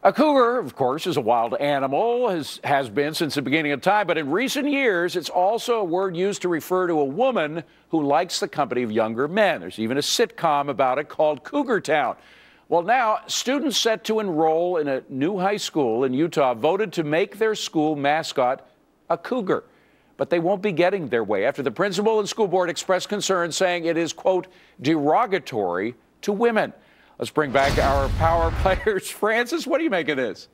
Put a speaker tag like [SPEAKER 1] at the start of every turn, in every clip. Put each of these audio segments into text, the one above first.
[SPEAKER 1] A cougar, of course, is a wild animal, has been since the beginning of time, but in recent years, it's also a word used to refer to a woman who likes the company of younger men. There's even a sitcom about it called Cougar Town. Well, now, students set to enroll in a new high school in Utah voted to make their school mascot a cougar. But they won't be getting their way after the principal and school board expressed concern, saying it is, quote, derogatory to women. Let's bring back our power players. Francis, what do you make of this?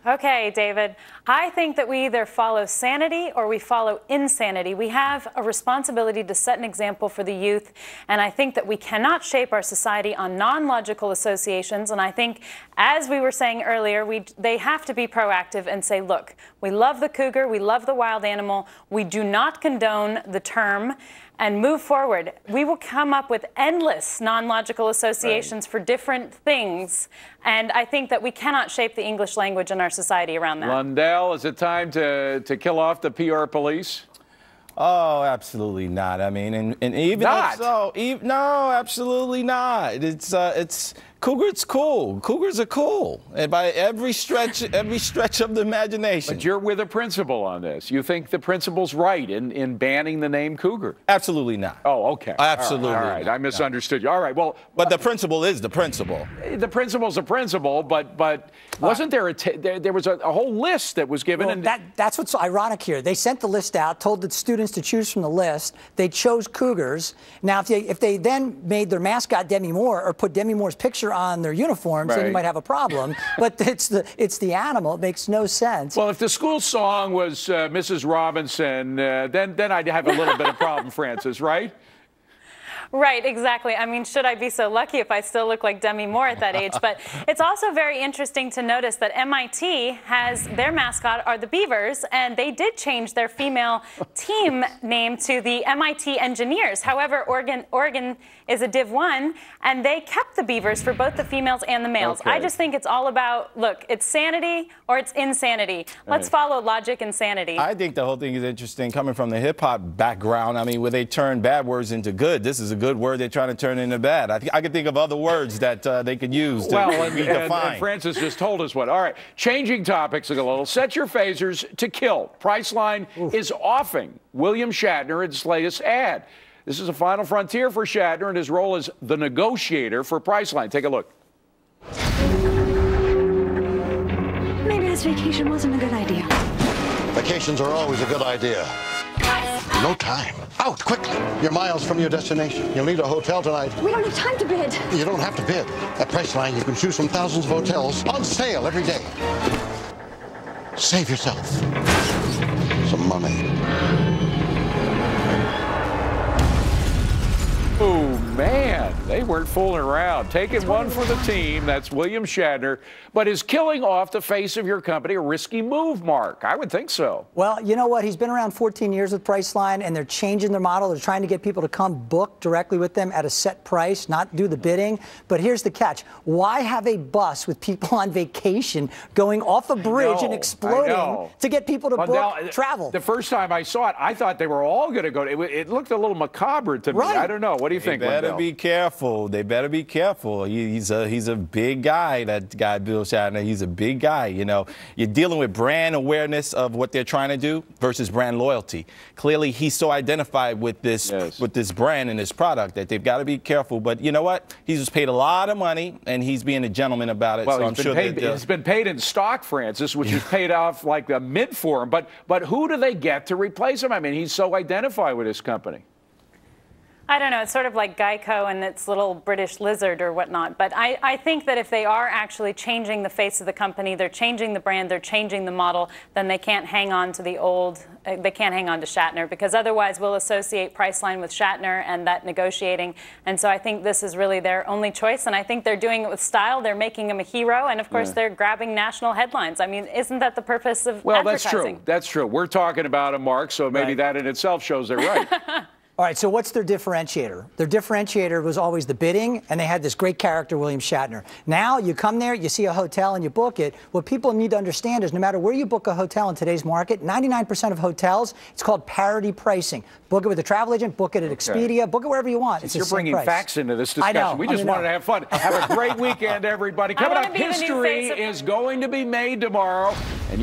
[SPEAKER 2] Okay, David, I think that we either follow sanity or we follow insanity. We have a responsibility to set an example for the youth, and I think that we cannot shape our society on non-logical associations. And I think, as we were saying earlier, they have to be proactive and say, look, we love the cougar, we love the wild animal, we do not condone the term, and move forward. We will come up with endless non-logical associations for different things, and I think that we cannot shape the English language in our society around that.
[SPEAKER 1] Lundell, is it time to kill off the PR police?
[SPEAKER 3] Oh, absolutely not. I mean, and even
[SPEAKER 1] not.
[SPEAKER 3] No, absolutely not. It's Cougars cool. Cougars are cool, and by every stretch of the imagination.
[SPEAKER 1] But you're with a principal on this. You think the principal's right in banning the name cougar?
[SPEAKER 3] Absolutely not.
[SPEAKER 1] Oh, okay.
[SPEAKER 3] Absolutely.
[SPEAKER 1] All right. I misunderstood you. All right. Well,
[SPEAKER 3] but the principal is the principal.
[SPEAKER 1] The principal's a principal, but wasn't there there was a whole list that was given?
[SPEAKER 4] Well,
[SPEAKER 1] and
[SPEAKER 4] that's what's so ironic here. They sent the list out, told the students to choose from the list. They chose cougars. Now, if they then made their mascot Demi Moore or put Demi Moore's picture on their uniforms, then you might have a problem. But it's the animal. It makes no sense.
[SPEAKER 1] Well, if the school song was Mrs. Robinson, then I'd have a little bit of problem, Francis, right?
[SPEAKER 2] Right, exactly. I mean, should I be so lucky if I still look like Demi Moore at that age? But it's also very interesting to notice that MIT has their mascot are the Beavers, and they did change their female team name to the MIT Engineers. However, Oregon is a Div 1, and they kept the Beavers for both the females and the males.
[SPEAKER 1] Okay.
[SPEAKER 2] I just think it's all about, look, it's sanity or it's insanity. Let's follow logic and sanity.
[SPEAKER 3] I think the whole thing is interesting coming from the hip-hop background. I mean, where they turn bad words into good. This is a good word they're trying to turn into bad. I can think of other words that they could use to redefine.
[SPEAKER 1] And Francis just told us what. All right, changing topics a little. Set your phasers to kill. Priceline is offing William Shatner in its latest ad. This is a final frontier for Shatner and his role as the negotiator for Priceline. Take a look.
[SPEAKER 5] Maybe this vacation wasn't a good idea.
[SPEAKER 6] Vacations are always a good idea. No time. Out, quickly. You're miles from your destination. You'll need a hotel tonight.
[SPEAKER 5] We don't have time to bid.
[SPEAKER 6] You don't have to bid. At Priceline, you can choose from thousands of hotels on sale every day. Save yourself some money.
[SPEAKER 1] Oh, man, they weren't fooling around. Taking one for the team, that's William Shatner. But is killing off the face of your company a risky move, Mark? I would think so.
[SPEAKER 4] Well, you know what? He's been around 14 years with Priceline, and they're changing their model. They're trying to get people to come book directly with them at a set price, not do the bidding. But here's the catch. Why have a bus with people on vacation going off a bridge and exploding to get people to book travel?
[SPEAKER 1] The first time I saw it, I thought they were all going to go. It looked a little macabre to me. I don't know. What do you think,
[SPEAKER 3] They better be careful. They better be careful. He's a big guy, that guy, Bill Shatner. He's a big guy. You know, you're dealing with brand awareness of what they're trying to do versus brand loyalty. Clearly, he's so identified with this brand and this product that they've got to be careful. But you know what? He's just paid a lot of money, and he's being a gentleman about it.
[SPEAKER 1] Well,
[SPEAKER 3] so I'm sure
[SPEAKER 1] he's been paid in stock, Francis, which is paid off like a mid for him. But who do they get to replace him? I mean, he's so identified with his company.
[SPEAKER 2] I don't know. It's sort of like Geico and its little British lizard or whatnot. But I think that if they are actually changing the face of the company, they're changing the brand, they're changing the model, then they can't hang on to the old, they can't hang on to Shatner, because otherwise we'll associate Priceline with Shatner and that negotiating. And so I think this is really their only choice. And I think they're doing it with style. They're making him a hero. And of course, they're grabbing national headlines. I mean, isn't that the purpose of advertising?
[SPEAKER 1] That's true. That's true. We're talking about him, Mark, so maybe that in itself shows they're right.
[SPEAKER 4] All right, so what's their differentiator? Their differentiator was always the bidding, and they had this great character, William Shatner. Now you come there, you see a hotel, and you book it. What people need to understand is no matter where you book a hotel in today's market, 99% of hotels, it's called parity pricing. Book it with a travel agent, book it at Expedia, book it wherever you want. It's
[SPEAKER 1] You're bringing facts into this discussion.
[SPEAKER 4] I know.
[SPEAKER 1] We just wanted to have fun. Have a great weekend, everybody. Coming up, history is going to be made tomorrow.